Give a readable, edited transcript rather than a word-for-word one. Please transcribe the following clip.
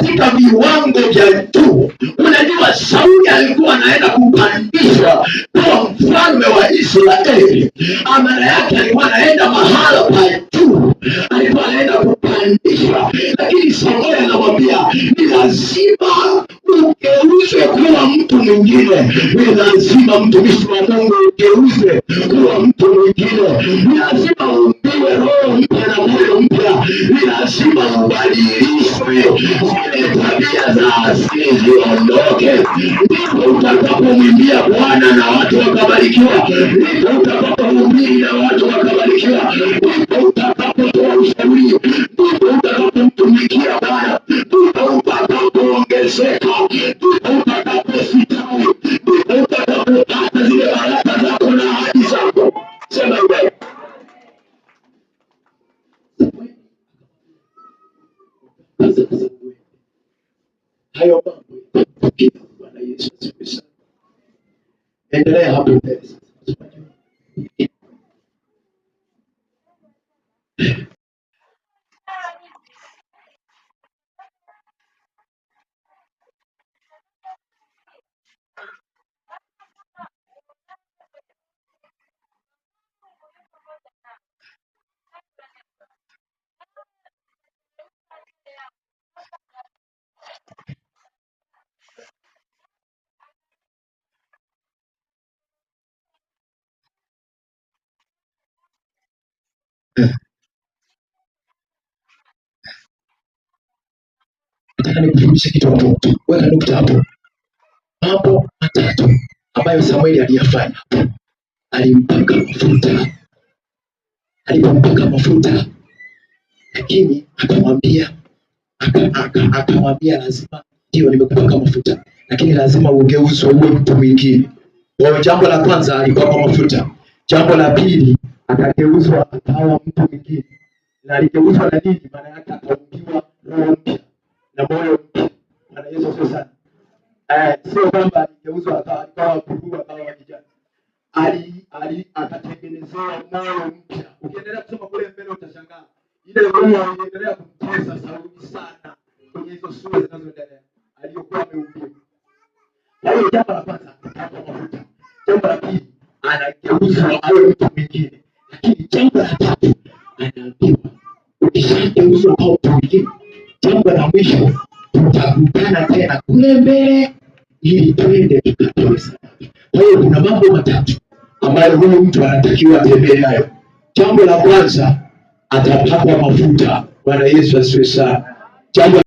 katika viwango vya juu. Unajua Sauli alikuwa anaenda kupandishwa kuwa mfalme wa Israeli. Maana yake alikuwa anaenda mahala pa juu, alikuwa anaenda kupandishwa. Lakini Sauli anamwambia ni lazima ugeuzwe kuwa mtu mwingine. Ni lazima mtumishi wa Mungu ugeuzwe kuwa mtu mwingine. Ni lazima uumbiwe roho mpya na moyo mpya. Ni lazima ubadilishwe, zile tabia za asili ziondoke. Ndipo utakapomwimbia Bwana na watu wakabarikiwa. Ndipo utakapohubiri na watu wakabarikiwa. Ndipo utakapotoa ushauri. Ndipo utakapomtumikia Bwana. Ndipo utakapoongezeka. Ndipo utakapositawi. Ndipo utakapopata zile baraka zako na ahadi zako. Sema wewe. Hayo mambo Bwana Yesu asifiwe. Endelea hapo mbele sasa. Nataka nikufundishe kitu hapo. Weka nukta hapo. Mambo matatu ambayo Samueli aliyafanya hapo. Alimpaka mafuta. Alipompaka mafuta, lakini akamwambia lazima, ndio nimekupaka mafuta, lakini lazima ugeuzwe uwe mtu mwingine. Kwa jambo la kwanza alipaka mafuta. Jambo la pili akageuzwa akawa mtu mwingine. Na aligeuzwa na nini? Maana yake akaumbiwa roho mpya na moyo mpya. Bwana Yesu asifiwe sana. Sio kwamba aligeuzwa akawa buluu akawa kijani. Akatengenezewa moyo mpya. Ukiendelea kusoma kule mbele utashangaa. Ile roho iliendelea kumtesa Sauli sana kwenye hizo sura zinazoendelea. Aliyokuwa ameumbiwa. Kwa hiyo jambo la kwanza akapaka mafuta. Jambo la pili anageuzwa awe mtu mwingine. Lakini jambo la tatu anaambiwa ukishageuzwa kwa mtu mwingine, jambo la mwisho tutakutana tena kule mbele ili twende tukatoe sadaka. Kwa hiyo kuna mambo matatu ambayo huyu mtu anatakiwa atembee nayo. Jambo la kwanza atapakwa mafuta. Bwana Yesu asifiwe sana. Jambo